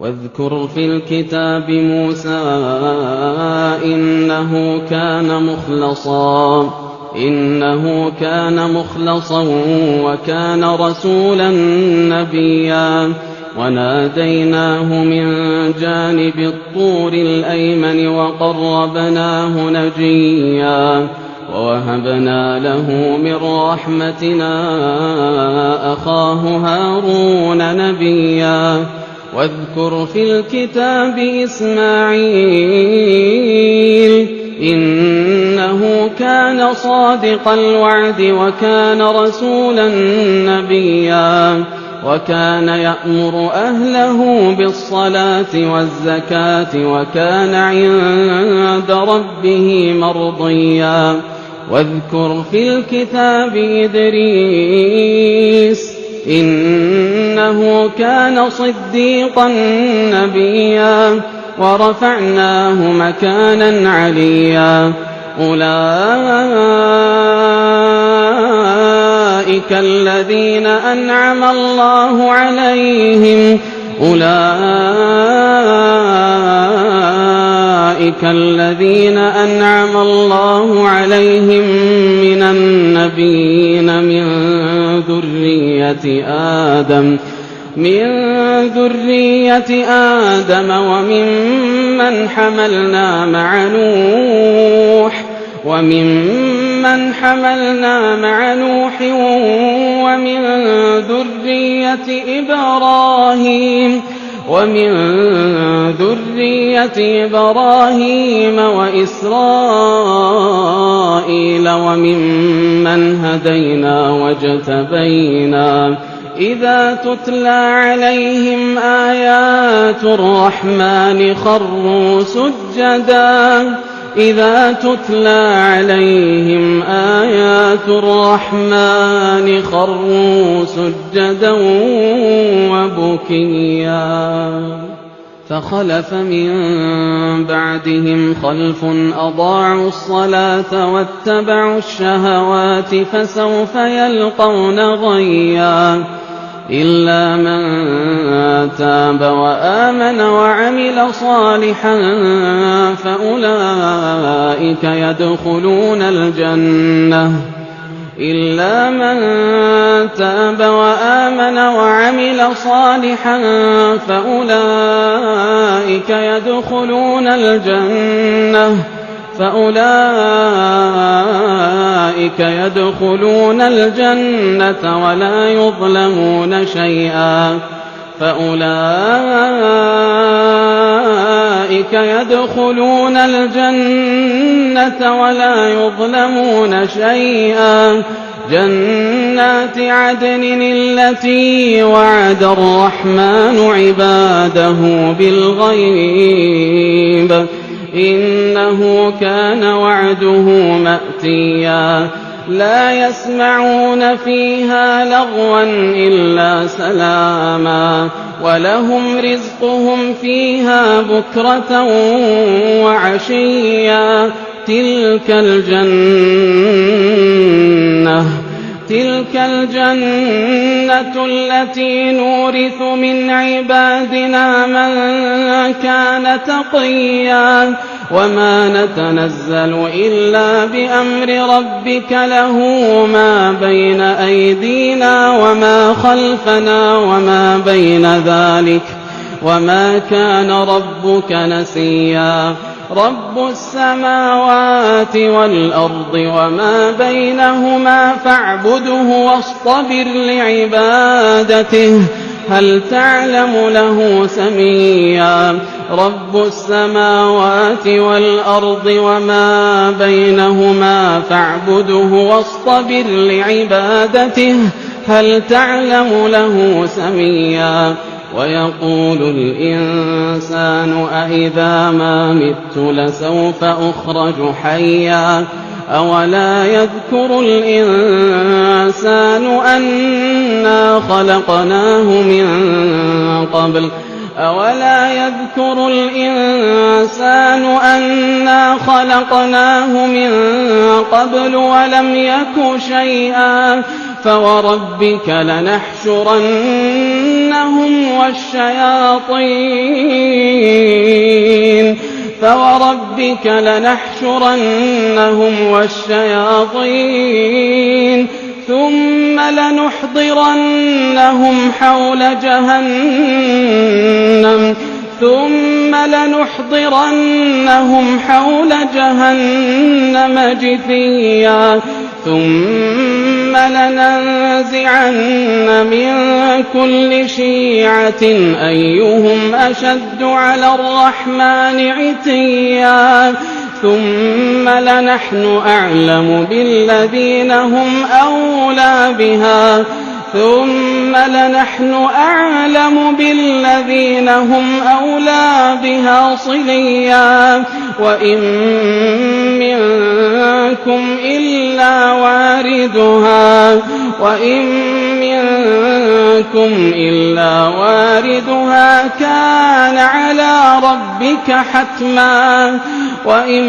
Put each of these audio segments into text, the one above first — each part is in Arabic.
واذكر في الكتاب موسى إنه كان مخلصا وكان رسولا نبيا وناديناه من جانب الطور الأيمن وقربناه نجيا ووهبنا له من رحمتنا أخاه هارون نبيا واذكر في الكتاب إسماعيل إنه كان صادق الوعد وكان رسولا نبيا وكان يأمر أهله بالصلاة والزكاة وكان عند ربه مرضيا واذكر في الكتاب إدريس إنه كان صديقا نبيا ورفعناه مكانا عليا أولئك الذين أنعم الله عليهم من النبيين من ذرية آدم وممن حملنا مع نوح ومن ذرية إبراهيم وإسرائيل وممن هدينا واجتبينا إذا تتلى عليهم آيات الرحمن خروا سجدا وبكيا فخلف من بعدهم خلف أضاعوا الصلاة واتبعوا الشهوات فسوف يلقون غيا إلا من تاب وآمن وعمل صالحا فأولئك يدخلون الجنة ولا يظلمون شيئا جنات عدن التي وعد الرحمن عباده بالغيب إنه كان وعده مأتيا لا يسمعون فيها لغوا إلا سلاما ولهم رزقهم فيها بكرة وعشيا تلك الجنة التي نورث من عبادنا من كان تقيا وما نتنزل إلا بأمر ربك له ما بين أيدينا وما خلفنا وما بين ذلك وما كان ربك نسيا رب السماوات والأرض وما بينهما فاعبده واصطبر لعبادته هل تعلم له سميا رب السماوات والأرض وما بينهما فاعبده واصطبر لعبادته هل تعلم له سميا ويقول الإنسان أإذا ما مت لسوف أخرج حيا أولا يذكر الإنسان أنا خلقناه من قبل ولم يك شيئا فوربك لنحشرنهم لنحشرنهم والشياطين فوربك لنحشرنهم والشياطين ثم لنحضرنهم حول جهنم جثيا ثم لننزعن من كل شيعة أيهم أشد على الرحمن عتيا ثم لنحن أعلم بالذين هم أولى بها صليا وإن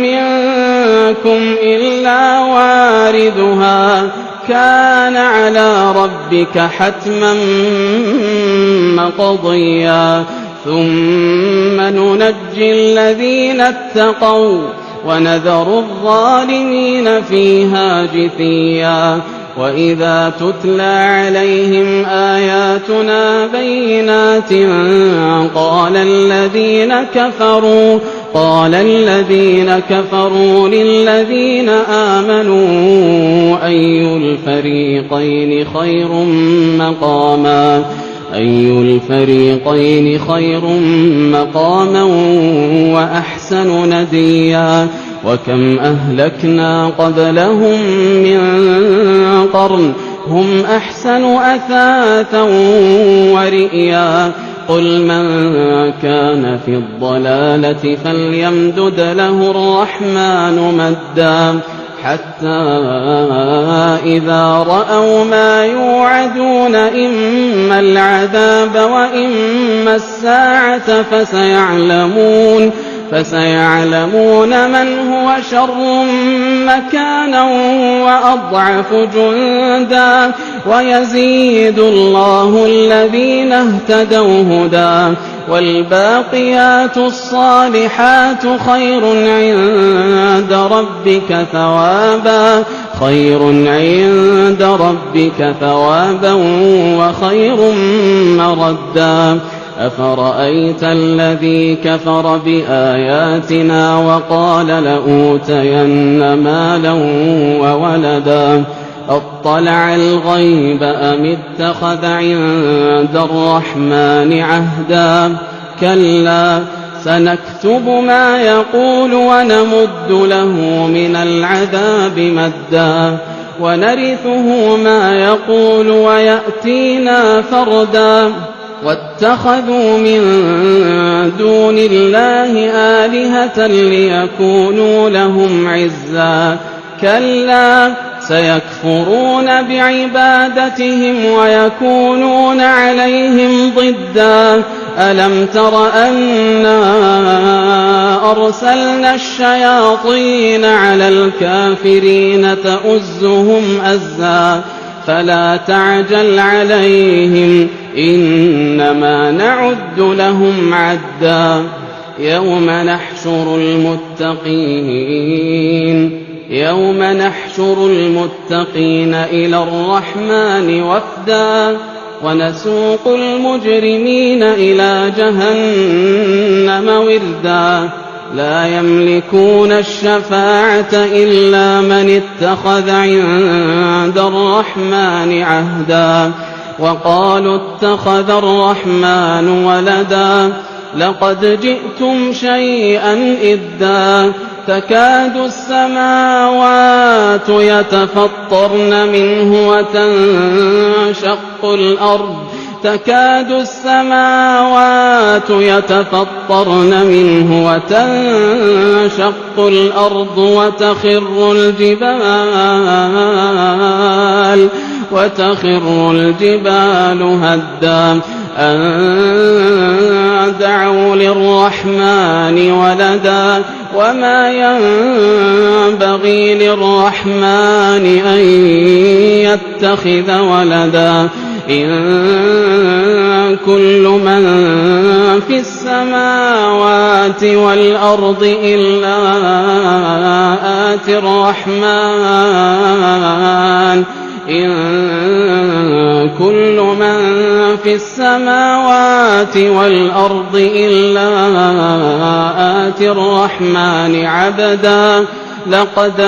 منكم إلا واردها كان على ربك حتما مقضيا ثم ننجي الذين اتقوا ونذر الظالمين فيها جثيا وإذا تتلى عليهم آياتنا بينات قال الذين كفروا للذين آمنوا أي الفريقين خير مقاما وأحسن نديا وكم أهلكنا قبلهم من قرن هم أحسن أثاثا ورئيا قل من كان في الضلالة فليمدد له الرحمن مدا حتى إذا رأوا ما يوعدون إما العذاب وإما الساعة فسيعلمون من هو شر مكانا وأضعف جندا ويزيد الله الذين اهتدوا هدى والباقيات الصالحات خير عند ربك ثوابا وخير مردا أفرأيت الذي كفر بآياتنا وقال لأوتين مالا وولدا أطلع الغيب أم اتخذ عند الرحمن عهدا كلا سنكتب ما يقول ونمد له من العذاب مدا ونرثه ما يقول ويأتينا فردا واتخذوا من دون الله آلهة ليكونوا لهم عزا كلا سيكفرون بعبادتهم ويكونون عليهم ضدا ألم تر أنا أرسلنا الشياطين على الكافرين تؤزهم أزا فلا تعجل عليهم إنما نعد لهم عدا يوم نحشر المتقين إلى الرحمن وفدا ونسوق المجرمين إلى جهنم وردا لا يملكون الشفاعة إلا من اتخذ عند الرحمن عهدا وقالوا اتخذ الرحمن ولدا لقد جئتم شيئا إدا تكاد السماوات يتفطرن منه وتنشق الأرض وتخر الجبال هدا أن دعوا للرحمن ولدا وما ينبغي للرحمن أن يتخذ ولدا إن كل من في السماوات والأرض إلا آتي الرحمن كل من في السماوات والأرض إلا آتي الرحمن عبدا لقد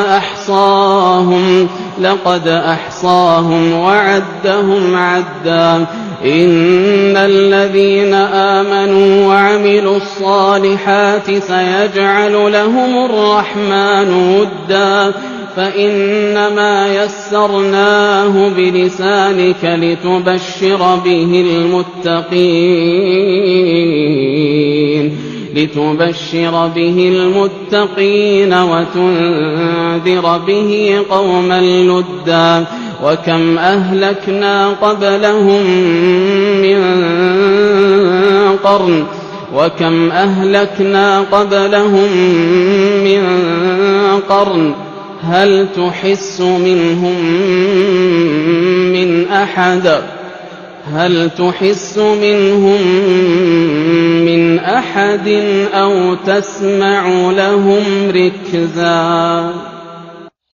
أحصاهم وعدهم عدا إن الذين آمنوا وعملوا الصالحات سيجعل لهم الرحمن ودا فإنما يسرناه بلسانك لتبشر به المتقين وتنذر به قوما لدا وكم أهلكنا قبلهم من قرن هل تحس منهم من أحد أو تسمع لهم ركزا